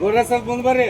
ಗೌಡ್ರ ಸ್ವಲ್ಪ ಮುಂದೆ ಬರ್ರಿ.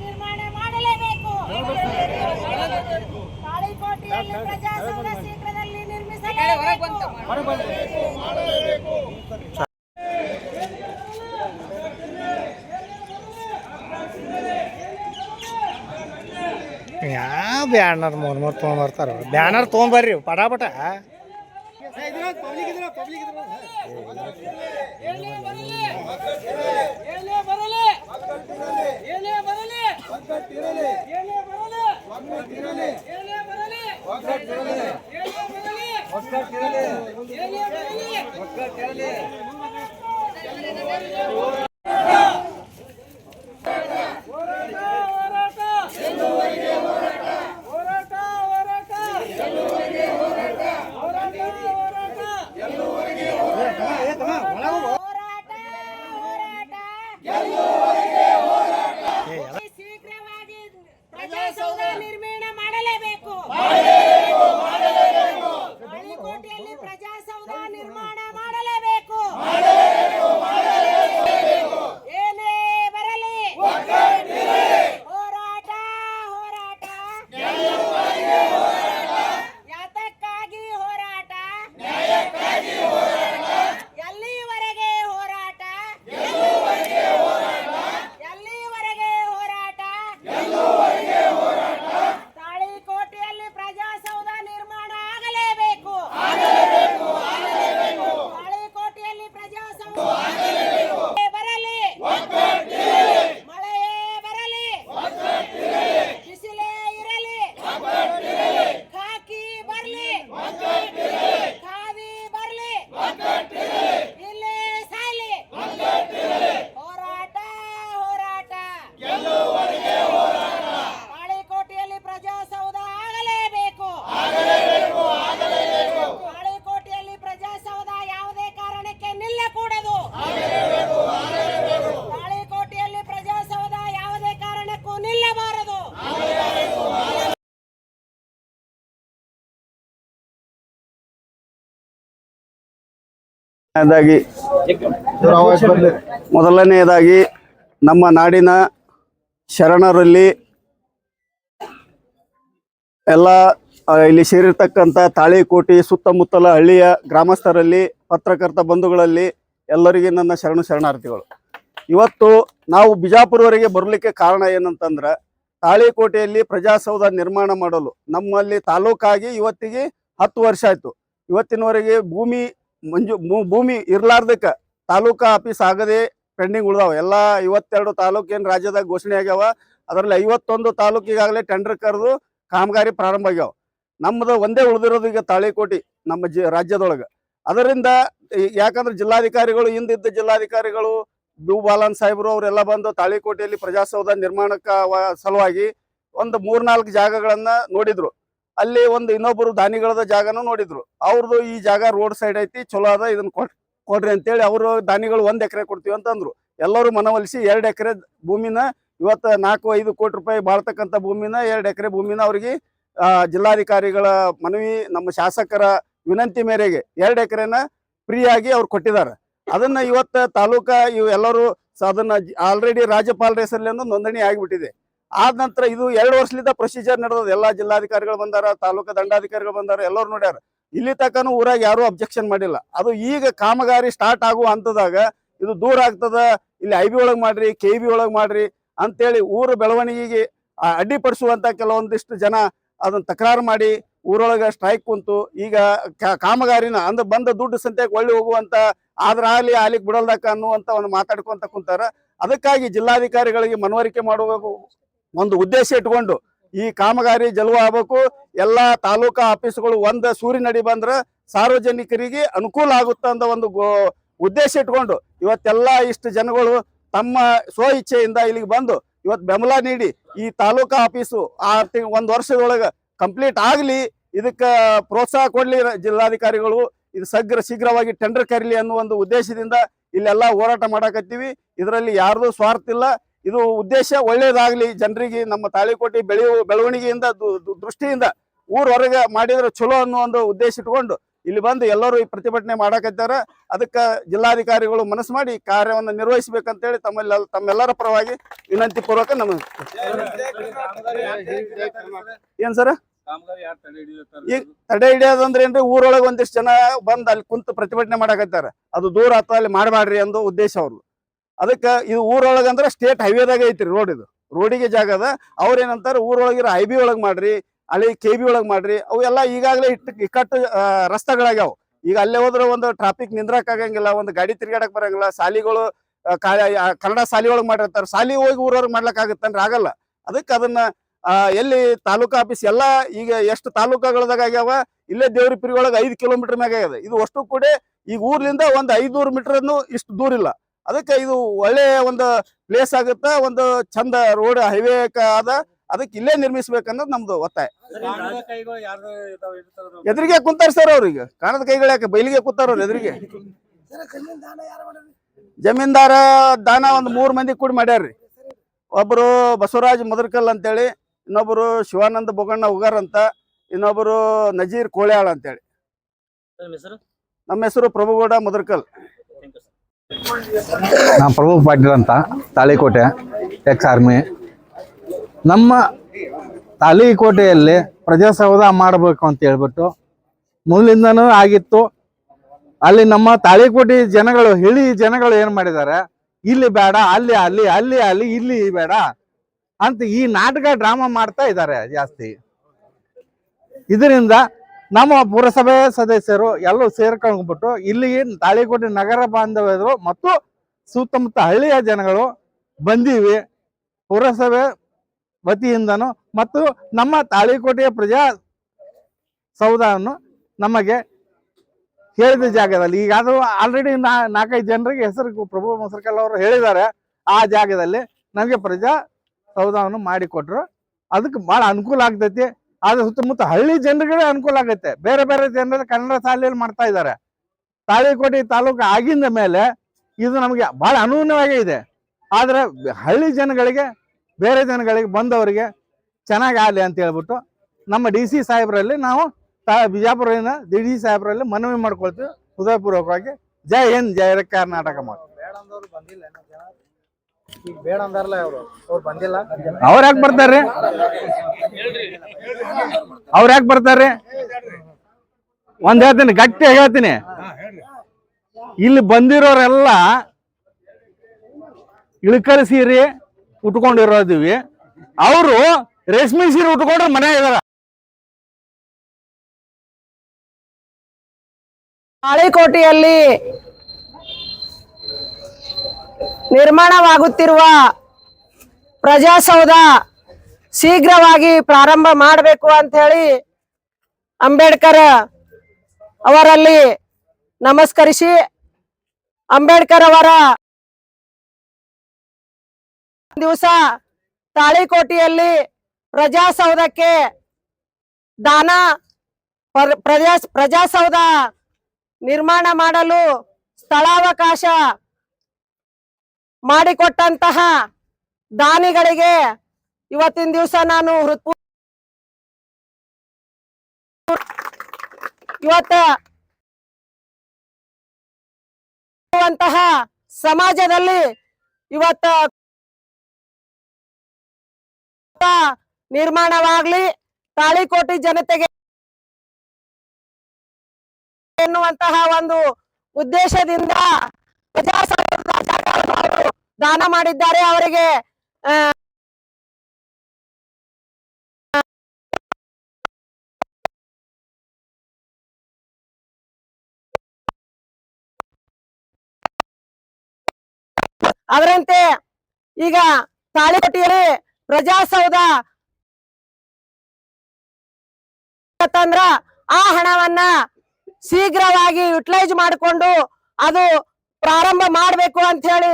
ನಿರ್ಮಾಣ ಮಾಡಲೇಬೇಕು. ತಾಳಿಕೋಟೆಯಲ್ಲಿ ಪ್ರಜಾಸೌಧ ಶೀಘ್ರದಲ್ಲಿ ನಿರ್ಮಿಸಲೇಬೇಕು. ಯಾವ ಬ್ಯಾನರ್ ಮೂರ್ ತೊಗೊಂಬರ್ತಾರ. ಬ್ಯಾನರ್ ತೊಗೊಂಬರ್ರಿ ಪಟಾಪಟ. ಪ್ರಜಾಸೌಧ ನಿರ್ಮಾಣ ಮಾಡಲೇಬೇಕು. ತಾಳಿಕೋಟೆಯಲ್ಲಿ ಪ್ರಜಾಸೌಧ ನಿರ್ಮಾಣ ಮಾಡಲೇಬೇಕು. ಏನೇ ಬರಲಿ ಹೋರಾಟ ಹೋರಾಟ, ಯಾತಕ್ಕಾಗಿ ಹೋರಾಟ, ಎಲ್ಲಿವರೆಗೆ ಹೋರಾಟ, ಎಲ್ಲಿವರೆಗೆ ಹೋರಾಟ. ತಾಳಿಕೋಟೆಯಲ್ಲಿ ಪ್ರಜಾಸೌಧ ನಿರ್ಮಾಣ ಆಗಲೇಬೇಕು. ತಾಳಿಕೋಟೆಯಲ್ಲಿ ಪ್ರಜಾಸೌಧ ಬರಲಿ, ಮಳೆಯೇ ಬರಲಿ, ಬಿಸಿಲೇ ಇರಲಿ, ಖಾಕಿ ಬರ್ಲಿ, ಖಾದಿ ಬರ್ಲಿ, ಇಲ್ಲೇ ಸಾಯ್ಲಿ. ಹೋರಾಟ ಹೋರಾಟ, ತಾಳಿಕೋಟೆಯಲ್ಲಿ ಪ್ರಜಾಸೌಧ ಆಗಲೇಬೇಕು. ತಾಳಿಕೋಟೆಯಲ್ಲಿ ಪ್ರಜಾಸೌಧ ಯಾವುದೇ ಕಾರಣಕ್ಕೆ ನಿಲ್ಲಕೂಡದು. ತಾಳಿಕೋಟೆಯಲ್ಲಿ ಪ್ರಜಾಸೌಧ ಯಾವುದೇ ಕಾರಣಕ್ಕೂ ನಿಲ್ಲಬಾರದು. ಮೊದಲನೆಯದಾಗಿ ನಮ್ಮ ನಾಡಿನ ಶರಣರಲ್ಲಿ ಎಲ್ಲ ಇಲ್ಲಿ ಸೇರಿರ್ತಕ್ಕಂಥ ತಾಳಿಕೋಟೆ ಸುತ್ತಮುತ್ತಲ ಹಳ್ಳಿಯ ಗ್ರಾಮಸ್ಥರಲ್ಲಿ, ಪತ್ರಕರ್ತ ಬಂಧುಗಳಲ್ಲಿ ಎಲ್ಲರಿಗೆ ನನ್ನ ಶರಣಾರ್ಥಿಗಳು. ಇವತ್ತು ನಾವು ಬಿಜಾಪುರವರೆಗೆ ಬರಲಿಕ್ಕೆ ಕಾರಣ ಏನಂತಂದ್ರೆ, ತಾಳಿಕೋಟೆಯಲ್ಲಿ ಪ್ರಜಾಸೌಧ ನಿರ್ಮಾಣ ಮಾಡಲು ನಮ್ಮಲ್ಲಿ ತಾಲೂಕಾಗಿ ಇವತ್ತಿಗೆ 10 ವರ್ಷ ಆಯ್ತು. ಇವತ್ತಿನವರೆಗೆ ಭೂಮಿ ಇರ್ಲಾರ್ದಕ್ಕೆ ತಾಲೂಕಾ ಆಫೀಸ್ ಆಗದೆ ಪೆಂಡಿಂಗ್ ಉಳ್ದಾವ. ಎಲ್ಲ 52 ತಾಲೂಕೇನು ರಾಜ್ಯದಾಗ ಘೋಷಣೆ ಆಗ್ಯಾವ. ಅದರಲ್ಲಿ 51 ತಾಲೂಕಿಗಾಗಲೇ ಟೆಂಡರ್ ಕರೆದು ಕಾಮಗಾರಿ ಪ್ರಾರಂಭ ಆಗ್ಯಾವ. ನಮ್ಮದು ಒಂದೇ ಉಳಿದಿರೋದು ಈಗ ತಾಳಿಕೋಟೆ ನಮ್ಮ ರಾಜ್ಯದೊಳಗೆ. ಅದರಿಂದ ಯಾಕಂದ್ರೆ ಜಿಲ್ಲಾಧಿಕಾರಿಗಳು, ಹಿಂದಿದ್ದ ಜಿಲ್ಲಾಧಿಕಾರಿಗಳು ಬಿ ಬಾಲನ್ ಸಾಹೇಬರು ಅವರೆಲ್ಲ ಬಂದು ತಾಳಿಕೋಟೆಯಲ್ಲಿ ಪ್ರಜಾಸೌಧ ನಿರ್ಮಾಣಕ್ಕೆ ಸಲುವಾಗಿ ಒಂದು 3-4 ಜಾಗಗಳನ್ನ ನೋಡಿದ್ರು. ಅಲ್ಲಿ ಒಂದು ಇನ್ನೊಬ್ಬರು ದಾನಿಗಳದ ಜಾಗನೂ ನೋಡಿದ್ರು. ಅವ್ರದ್ದು ಈ ಜಾಗ ರೋಡ್ ಸೈಡ್ ಐತಿ, ಚಲೋ ಅದ, ಇದನ್ನ ಕೊಡ್ರಿ ಅಂತೇಳಿ ಅವರು ದಾನಿಗಳು 1 ಎಕರೆ ಕೊಡ್ತೀವಿ ಅಂತಂದ್ರು. ಎಲ್ಲರೂ ಮನವೊಲಿಸಿ 2 ಎಕರೆ ಭೂಮಿನ, ಇವತ್ತು 4-5 ಕೋಟಿ ರೂಪಾಯಿ ಬಾಳ್ತಕ್ಕಂಥ ಭೂಮಿನ, 2 ಎಕರೆ ಭೂಮಿನ ಅವ್ರಿಗೆ ಜಿಲ್ಲಾಧಿಕಾರಿಗಳ ಮನವಿ, ನಮ್ಮ ಶಾಸಕರ ವಿನಂತಿ ಮೇರೆಗೆ 2 ಎಕರೆನ ಫ್ರೀಯಾಗಿ ಅವ್ರು ಕೊಟ್ಟಿದ್ದಾರೆ. ಅದನ್ನ ಇವತ್ತು ತಾಲೂಕಾ ಎಲ್ಲರೂ ಅದನ್ನ ಆಲ್ರೆಡಿ ರಾಜ್ಯಪಾಲರ ಹೆಸರಲ್ಲಿ ನೋಂದಣಿ ಆಗಿಬಿಟ್ಟಿದೆ. ಆದ ನಂತರ ಇದು 2 ವರ್ಷದಿಂದ ಪ್ರೊಸೀಜರ್ ನಡೆದ. ಎಲ್ಲ ಜಿಲ್ಲಾಧಿಕಾರಿಗಳು ಬಂದಾರ, ತಾಲೂಕಾ ದಂಡಾಧಿಕಾರಿಗಳು ಬಂದಾರ, ಎಲ್ಲರೂ ನೋಡ್ಯಾರ. ಇಲ್ಲಿ ತನಕನೂ ಊರಾಗ ಯಾರು ಅಬ್ಜೆಕ್ಷನ್ ಮಾಡಿಲ್ಲ. ಅದು ಈಗ ಕಾಮಗಾರಿ ಸ್ಟಾರ್ಟ್ ಆಗುವ ಹಂತದಾಗ ಇದು ದೂರ ಆಗ್ತದ, ಇಲ್ಲಿ IB ಒಳಗೆ ಮಾಡ್ರಿ, KB ಒಳಗೆ ಮಾಡ್ರಿ ಅಂತೇಳಿ ಊರ ಬೆಳವಣಿಗೆಗೆ ಅಡ್ಡಿಪಡಿಸುವಂತ ಕೆಲವೊಂದಿಷ್ಟು ಜನ ಅದನ್ನ ತಕರಾರು ಮಾಡಿ ಊರೊಳಗ ಸ್ಟ್ರೈಕ್ ಕುಂತು ಈಗ ಕಾಮಗಾರಿನ ಅಂದ್ರೆ ಬಂದ ದುಡ್ಡು ಸಂತೆಗೆ ಒಳ್ಳೆ ಹೋಗುವಂತ ಆದ್ರ ಆಲಿಕ್ ಬಿಡಲ್ದಕ್ಕ ಅನ್ನುವಂತ ಒಂದು ಮಾತಾಡ್ಕೊಂತ ಕುಂತಾರ. ಅದಕ್ಕಾಗಿ ಜಿಲ್ಲಾಧಿಕಾರಿಗಳಿಗೆ ಮನವರಿಕೆ ಮಾಡುವ ಒಂದು ಉದ್ದೇಶ ಇಟ್ಕೊಂಡು ಈ ಕಾಮಗಾರಿ ಜಲುವ ಆಗ್ಬೇಕು. ಎಲ್ಲಾ ತಾಲೂಕಾ ಆಫೀಸ್ಗಳು ಒಂದ್ ಸೂರಿನಡಿ ಬಂದ್ರ ಸಾರ್ವಜನಿಕರಿಗೆ ಅನುಕೂಲ ಆಗುತ್ತ ಅಂತ ಒಂದು ಉದ್ದೇಶ ಇಟ್ಕೊಂಡು ಇವತ್ತೆಲ್ಲಾ ಇಷ್ಟು ಜನಗಳು ತಮ್ಮ ಸ್ವ ಇಚ್ಛೆಯಿಂದ ಇಲ್ಲಿಗೆ ಬಂದು ಇವತ್ತು ಬೆಂಬಲ ನೀಡಿ ಈ ತಾಲೂಕಾ ಆಫೀಸು ಒಂದ್ ವರ್ಷದೊಳಗ ಕಂಪ್ಲೀಟ್ ಆಗ್ಲಿ, ಇದಕ್ಕ ಪ್ರೋತ್ಸಾಹ ಕೊಡ್ಲಿ ಜಿಲ್ಲಾಧಿಕಾರಿಗಳು, ಇದು ಶೀಘ್ರವಾಗಿ ಟೆಂಡರ್ ಕರೀಲಿ ಅನ್ನೋ ಒಂದು ಉದ್ದೇಶದಿಂದ ಇಲ್ಲೆಲ್ಲ ಹೋರಾಟ ಮಾಡಕತ್ತೀವಿ. ಇದರಲ್ಲಿ ಯಾರ್ದು ಸ್ವಾರ್ಥ ಇಲ್ಲ. ಇದು ಉದ್ದೇಶ ಒಳ್ಳೇದಾಗ್ಲಿ, ಜನರಿಗೆ ನಮ್ಮ ತಾಳಿಕೋಟೆ ಬೆಳವಣಿಗೆಯಿಂದ ದೃಷ್ಟಿಯಿಂದ ಊರ್ ಹೊರಗೆ ಮಾಡಿದ್ರೆ ಚಲೋ ಅನ್ನೋ ಒಂದು ಉದ್ದೇಶ ಇಟ್ಕೊಂಡು ಇಲ್ಲಿ ಬಂದು ಎಲ್ಲರೂ ಈ ಪ್ರತಿಭಟನೆ ಮಾಡಕತ್ತಾರ. ಅದಕ್ಕ ಜಿಲ್ಲಾಧಿಕಾರಿಗಳು ಮನಸ್ಸು ಮಾಡಿ ಕಾರ್ಯವನ್ನು ನಿರ್ವಹಿಸಬೇಕಂತೇಳಿ ತಮ್ಮೆಲ್ಲರ ಪರವಾಗಿ ವಿನಂತಿ ಪೂರ್ವಕ ಏನ್ ಸರ್ ಈಗ ತಡೆ ಹಿಡಿಯೋದಂದ್ರೆ ಏನ್ರಿ, ಊರೊಳಗೆ ಒಂದಿಷ್ಟು ಜನ ಬಂದ್ ಅಲ್ಲಿ ಕುಂತು ಪ್ರತಿಭಟನೆ ಮಾಡಕತ್ತಾರ. ಅದು ದೂರ ಅಥವಾ ಅಲ್ಲಿ ಮಾಡಬಾಡ್ರಿ ಅನ್ನೋ ಉದ್ದೇಶ ಅವ್ರು. ಅದಕ್ಕ ಇದು ಊರೊಳಗಂದ್ರೆ ಸ್ಟೇಟ್ ಹೈವೇದಾಗ ಐತ್ರಿ ರೋಡ್, ಇದು ರೋಡಿಗೆ ಜಾಗ ಅದ. ಅವ್ರೇನಂತಾರ ಊರೊಳಗಿರೋ IB ಒಳಗ್ ಮಾಡ್ರಿ, ಅಲ್ಲಿ KB ಒಳಗ್ ಮಾಡ್ರಿ. ಅವು ಎಲ್ಲ ಈಗಾಗಲೇ ಇಕ್ಕಟ್ಟು ರಸ್ತೆಗಳಾಗ್ಯಾವ. ಈಗ ಅಲ್ಲೇ ಹೋದ್ರೆ ಒಂದು ಟ್ರಾಫಿಕ್ ನಿಂದ್ರಕ್ ಆಗಂಗಿಲ್ಲ, ಒಂದು ಗಾಡಿ ತಿರ್ಗಾಡಕ್ ಬರಂಗಿಲ್ಲ. ಶಾಲಿಗಳು ಕನ್ನಡ ಶಾಲಿ ಒಳಗ್ ಮಾಡಿರ್ತಾರ, ಶಾಲಿ ಹೋಗಿ ಊರವ್ರಿಗೆ ಮಾಡ್ಲಕ್ ಆಗತ್ತನ್ರಿ, ಆಗಲ್ಲ. ಅದಕ್ಕೆ ಅದನ್ನ ಎಲ್ಲಿ ತಾಲೂಕಾ ಆಫೀಸ್ ಎಲ್ಲ ಈಗ ಎಷ್ಟು ತಾಲೂಕಾಗಳದಾಗ ಆಗ್ಯಾವ, ಇಲ್ಲೇ ದೇವ್ರಿಪುರಿ ಒಳಗೆ 5 ಕಿಲೋಮೀಟರ್ ಮ್ಯಾಗ ಆಗ್ಯದ. ಇದು ಅಷ್ಟು ಕೂಡ ಈಗ ಊರ್ಲಿಂದ ಒಂದು 500 ಮೀಟರ್ ಇಷ್ಟು ದೂರ ಇಲ್ಲ. ಅದಕ್ಕೆ ಇದು ಒಳ್ಳೆ ಒಂದು ಪ್ಲೇಸ್ ಆಗುತ್ತ, ಒಂದು ಚಂದ ರೋಡ್ ಹೈವೇ ಆದ. ಅದಕ್ಕೆ ಇಲ್ಲೇ ನಿರ್ಮಿಸ್ಬೇಕನ್ನೋದು ನಮ್ದು ಒತ್ತಾಯ. ಎದುರಿಗೆ ಕುಂತಾರ ಸರ್ ಅವ್ರಿಗೆ, ಕಾಣದ ಕೈಗಳು ಯಾಕೆ ಬೈಲಿಗೆ ಕೂತಾರ ಅವ್ರು ಎದುರಿಗೆ. ಜಮೀನ್ದಾರ ದಾನ ಒಂದು 3 ಮಂದಿ ಕೂಡಿ ಮಾಡ್ಯಾರ್ರಿ. ಒಬ್ರು ಬಸವರಾಜ್ ಮದರ್ಕಲ್ ಅಂತೇಳಿ, ಇನ್ನೊಬ್ರು ಶಿವಾನಂದ ಬೊಗಣ್ಣ ಉಗಾರ್ ಅಂತ, ಇನ್ನೊಬ್ರು ನಜೀರ್ ಕೋಳ್ಯಾಳ ಅಂತೇಳಿ. ನಮ್ಮ ಹೆಸರು ಪ್ರಭುಗೌಡ ಮದರ್ಕಲ್. ನಾನು ಪ್ರಭು ಪಾಟೀಲ್ ಅಂತ, ತಾಳಿಕೋಟೆ ಎಕ್ಸ್ ಆರ್ಮಿ. ನಮ್ಮ ತಾಳಿಕೋಟೆಯಲ್ಲಿ ಪ್ರಜಾಸೌಧ ಮಾಡಬೇಕು ಅಂತ ಹೇಳ್ಬಿಟ್ಟು ಮೊದಲಿಂದನೂ ಆಗಿತ್ತು. ಅಲ್ಲಿ ನಮ್ಮ ತಾಳಿಕೋಟೆ ಜನಗಳು, ಹಿಳಿ ಜನಗಳು ಏನು ಮಾಡಿದ್ದಾರೆ, ಇಲ್ಲಿ ಬೇಡ, ಅಲ್ಲಿ ಅಲ್ಲಿ ಅಲ್ಲಿ ಅಲ್ಲಿ ಇಲ್ಲಿ ಬೇಡ ಅಂತ ಈ ನಾಟಕ ಡ್ರಾಮಾ ಮಾಡ್ತಾ ಇದ್ದಾರೆ ಜಾಸ್ತಿ. ಇದರಿಂದ ನಮ್ಮ ಪುರಸಭೆ ಸದಸ್ಯರು ಎಲ್ಲರೂ ಸೇರ್ಕೊಂಡ್ಬಿಟ್ಟು ಇಲ್ಲಿಗೆ ತಾಳಿಕೋಟೆ ನಗರ ಬಾಂಧವ್ಯರು ಮತ್ತು ಸುತ್ತಮುತ್ತ ಹಳ್ಳಿಯ ಜನಗಳು ಬಂದೀವಿ. ಪುರಸಭೆ ವತಿಯಿಂದನು ಮತ್ತು ನಮ್ಮ ತಾಳಿಕೋಟೆಯ ಪ್ರಜಾ ಸೌಧವನ್ನು ನಮಗೆ ಹೇಳಿದ ಜಾಗದಲ್ಲಿ, ಈಗ ಅದು ಆಲ್ರೆಡಿ 4-5 ಜನರಿಗೆ ಹೆಸರು ಪ್ರಭು ಮೊಸರ್ಕಲ್ ಅವರು ಹೇಳಿದ್ದಾರೆ. ಆ ಜಾಗದಲ್ಲಿ ನಮಗೆ ಪ್ರಜಾ ಸೌಧವನ್ನು ಮಾಡಿಕೊಟ್ರು. ಅದಕ್ಕೆ ಬಹಳ ಅನುಕೂಲ ಆಗ್ತೈತಿ. ಆದ್ರೆ ಸುತ್ತಮುತ್ತ ಹಳ್ಳಿ ಜನರಿಗೆ ಅನುಕೂಲ ಆಗೈತೆ. ಬೇರೆ ಬೇರೆ ಜನರು ಕನ್ನಡ ಶಾಲೆಯಲ್ಲಿ ಮಾಡ್ತಾ ಇದ್ದಾರೆ. ತಾಳಿಕೋಟೆ ತಾಲೂಕು ಆಗಿಂದ ಮೇಲೆ ಇದು ನಮಗೆ ಬಹಳ ಅನುಗುಣವಾಗೇ ಇದೆ. ಆದ್ರೆ ಹಳ್ಳಿ ಜನಗಳಿಗೆ, ಬೇರೆ ಜನಗಳಿಗೆ ಬಂದವರಿಗೆ ಚೆನ್ನಾಗಿ ಆಗಲಿ ಅಂತ ಹೇಳ್ಬಿಟ್ಟು ನಮ್ಮ DC ಸಾಹೇಬರಲ್ಲಿ ನಾವು ಬಿಜಾಪುರದಿಂದ DC ಸಾಹೇಬರಲ್ಲಿ ಮನವಿ ಮಾಡ್ಕೊಳ್ತೀವಿ ಹೃದಯಪೂರ್ವಕವಾಗಿ. ಜೈ ಹಿಂದ್, ಜೈ ಕರ್ನಾಟಕ. ಅವ್ರ ಯಾಕೆ ಬರ್ತಾರ್ರಿ? ಅವ್ರ ಯಾಕೆ ಬರ್ತಾರ್ರಿ? ಒಂದ್ ಹೇಳ್ತೀನಿ, ಗಟ್ಟಿ ಹೇಳ್ತೀನಿ, ಇಲ್ಲಿ ಬಂದಿರೋರೆಲ್ಲ ಇಳಕಲ್ ಸೀರೆ ಉಟ್ಕೊಂಡಿರೋದಿವಿ. ಅವರು ರೇಷ್ಮೆ ಸೀರೆ ಉಟ್ಕೊಂಡ್ರೆ ಮನೆ ಇದಾರ. ತಾಳಿಕೋಟೆಯಲ್ಲಿ ನಿರ್ಮಾಣವಾಗುತ್ತಿರುವ ಪ್ರಜಾಸೌಧ ಶೀಘ್ರವಾಗಿ ಪ್ರಾರಂಭ ಮಾಡಬೇಕು ಅಂತ ಹೇಳಿ ಅಂಬೇಡ್ಕರ್ ಅವರಲ್ಲಿ ನಮಸ್ಕರಿಸಿ, ಅಂಬೇಡ್ಕರ್ ಅವರ ದಿವಸ ತಾಳಿಕೋಟೆಯಲ್ಲಿ ಪ್ರಜಾಸೌಧಕ್ಕೆ ದಾನ ಪ್ರಜಾಸೌಧ ನಿರ್ಮಾಣ ಮಾಡಲು ಸ್ಥಳಾವಕಾಶ ಮಾಡಿಕೊಟ್ಟಂತಹ ದಾನಿಗಳಿಗೆ ಇವತ್ತಿನ ದಿವಸ ನಾನು ಸಮಾಜದಲ್ಲಿ ಇವತ್ತ ನಿರ್ಮಾಣವಾಗ್ಲಿ, ತಾಳಿಕೋಟೆ ಜನತೆಗೆ ಎನ್ನುವಂತಹ ಒಂದು ಉದ್ದೇಶದಿಂದ ಪ್ರಜಾಸೌಧದ ಜಾಗವನ್ನು ದಾನ ಮಾಡಿದ್ದಾರೆ. ಅವರಿಗೆ ಅದರಂತೆ ಈಗ ತಾಳಿಕೋಟೆಯಲ್ಲಿ ಪ್ರಜಾಸೌಧ ಅಂತಂದ್ರ ಆ ಹಣವನ್ನ ಶೀಘ್ರವಾಗಿ ಯುಟಿಲೈಸ್ ಮಾಡಿಕೊಂಡು ಅದು ಪ್ರಾರಂಭ ಮಾಡ್ಬೇಕು ಅಂತ ಹೇಳಿ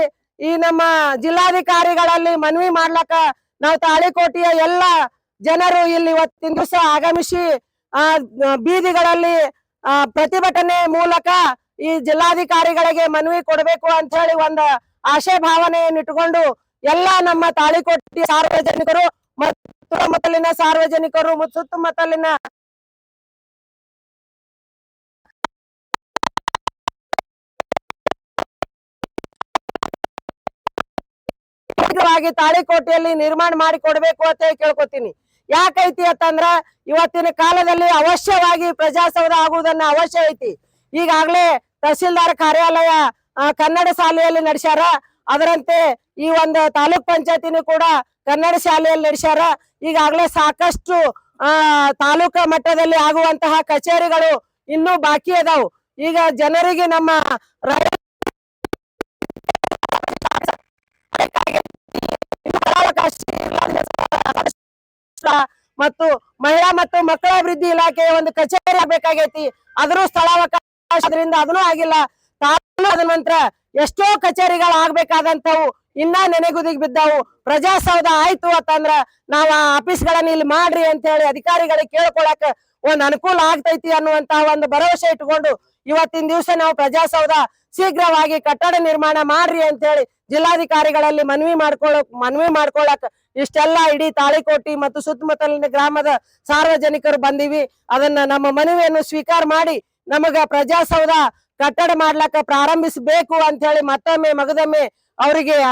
ಈ ನಮ್ಮ ಜಿಲ್ಲಾಧಿಕಾರಿಗಳಲ್ಲಿ ಮನವಿ ಮಾಡ್ಲಕ್ಕ ನಾವು ತಾಳಿಕೋಟೆಯ ಎಲ್ಲ ಜನರು ಇಲ್ಲಿ ಇವತ್ತಿನ ದಿವಸ ಆಗಮಿಸಿ ಬೀದಿಗಳಲ್ಲಿ ಪ್ರತಿಭಟನೆ ಮೂಲಕ ಈ ಜಿಲ್ಲಾಧಿಕಾರಿಗಳಿಗೆ ಮನವಿ ಕೊಡಬೇಕು ಅಂತ ಹೇಳಿ ಒಂದು ಆಶೆ ಭಾವನೆಯನ್ನು ಇಟ್ಟುಕೊಂಡು ಎಲ್ಲ ನಮ್ಮ ತಾಳಿಕೋಟೆಯ ಸಾರ್ವಜನಿಕರು ಮತ್ತು ಸುತ್ತಮುತ್ತಲಿನ ಸಾರ್ವಜನಿಕರು ಮತ್ತು ಸುತ್ತಮುತ್ತಲಿನ ತಾಳಿಕೋಟೆಯಲ್ಲಿ ನಿರ್ಮಾಣ ಮಾಡಿ ಕೊಡ್ಬೇಕು ಅಂತ ಹೇಳಿ ಕೇಳ್ಕೊತೀನಿ. ಯಾಕೈತಿ ಅಂತಂದ್ರ ಇವತ್ತಿನ ಕಾಲದಲ್ಲಿ ಅವಶ್ಯವಾಗಿ ಪ್ರಜಾಸೌಧ ಆಗುವುದನ್ನ ಅವಶ್ಯ ಐತಿ. ಈಗಾಗ್ಲೇ ತಹಸೀಲ್ದಾರ್ ಕಾರ್ಯಾಲಯ ಕನ್ನಡ ಶಾಲೆಯಲ್ಲಿ ನಡೆಸ್ಯಾರ. ಅದರಂತೆ ಈ ಒಂದು ತಾಲೂಕ್ ಪಂಚಾಯತಿನೂ ಕೂಡ ಕನ್ನಡ ಶಾಲೆಯಲ್ಲಿ ನಡೆಸ್ಯಾರ. ಈಗಾಗ್ಲೇ ಸಾಕಷ್ಟು ತಾಲೂಕಾ ಮಟ್ಟದಲ್ಲಿ ಆಗುವಂತಹ ಕಚೇರಿಗಳು ಇನ್ನೂ ಬಾಕಿ ಅದಾವು. ಈಗ ಜನರಿಗೆ ನಮ್ಮ ಮತ್ತು ಮಹಿಳಾ ಮತ್ತು ಮಕ್ಕಳ ಅಭಿವೃದ್ಧಿ ಇಲಾಖೆಯ ಒಂದು ಕಚೇರಿ ಆಗ್ಬೇಕಾಗೈತಿ. ಅದ್ರೂ ಸ್ಥಳಾವಕಾಶದಿಂದ ಅದನ್ನೂ ಆಗಿಲ್ಲ. ಅದ ನಂತರ ಎಷ್ಟೋ ಕಚೇರಿಗಳು ಆಗ್ಬೇಕಾದಂತವು ಇನ್ನ ನೆನೆಗುದಿಗೆ ಬಿದ್ದಾವು. ಪ್ರಜಾಸೌಧ ಆಯ್ತು ಅಂತಂದ್ರ ನಾವ್ ಆ ಆಫೀಸ್ಗಳನ್ನ ಇಲ್ಲಿ ಮಾಡ್ರಿ ಅಂತ ಹೇಳಿ ಅಧಿಕಾರಿಗಳಿಗೆ ಕೇಳ್ಕೊಳಕ ಒಂದ್ ಅನುಕೂಲ ಆಗ್ತೈತಿ ಅನ್ನುವಂತಹ ಒಂದು ಭರವಸೆ ಇಟ್ಕೊಂಡು ಇವತ್ತಿನ ದಿವಸ ನಾವು ಪ್ರಜಾಸೌಧ ಶೀಘ್ರವಾಗಿ ಕಟ್ಟಡ ನಿರ್ಮಾಣ ಮಾಡ್ರಿ ಅಂತ ಹೇಳಿ ಜಿಲ್ಲಾಧಿಕಾರಿಗಳಲ್ಲಿ ಮನವಿ ಮಾಡ್ಕೊಳಕ್ ಇಷ್ಟೆಲ್ಲ ಇಡೀ ತಾಳಿಕೋಟೆ ಮತ್ತು ಸುತ್ತಮುತ್ತಲಿನ ಗ್ರಾಮದ ಸಾರ್ವಜನಿಕರು ಬಂದಿವಿ. ಅದನ್ನ ನಮ್ಮ ಮನವಿಯನ್ನು ಸ್ವೀಕಾರ ಮಾಡಿ ನಮಗ ಪ್ರಜಾಸೌಧ ಕಟ್ಟಡ ಮಾಡ್ಲಕ್ಕ ಪ್ರಾರಂಭಿಸಬೇಕು ಅಂತ ಹೇಳಿ ಮತ್ತೊಮ್ಮೆ ಮಗದೊಮ್ಮೆ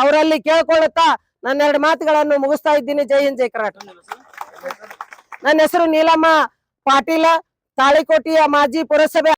ಅವರಲ್ಲಿ ಕೇಳ್ಕೊಳ್ಳುತ್ತಾ ನನ್ನ 2 ಮಾತುಗಳನ್ನು ಮುಗಿಸ್ತಾ ಇದ್ದೀನಿ. ಜೈ ಹಿಂದ್, ಜೈ ಕರ್ನಾಟಕ. ನನ್ನ ಹೆಸರು ನೀಲಮ್ಮ ಪಾಟೀಲ, ತಾಳಿಕೋಟೆಯ ಮಾಜಿ ಪುರಸಭೆ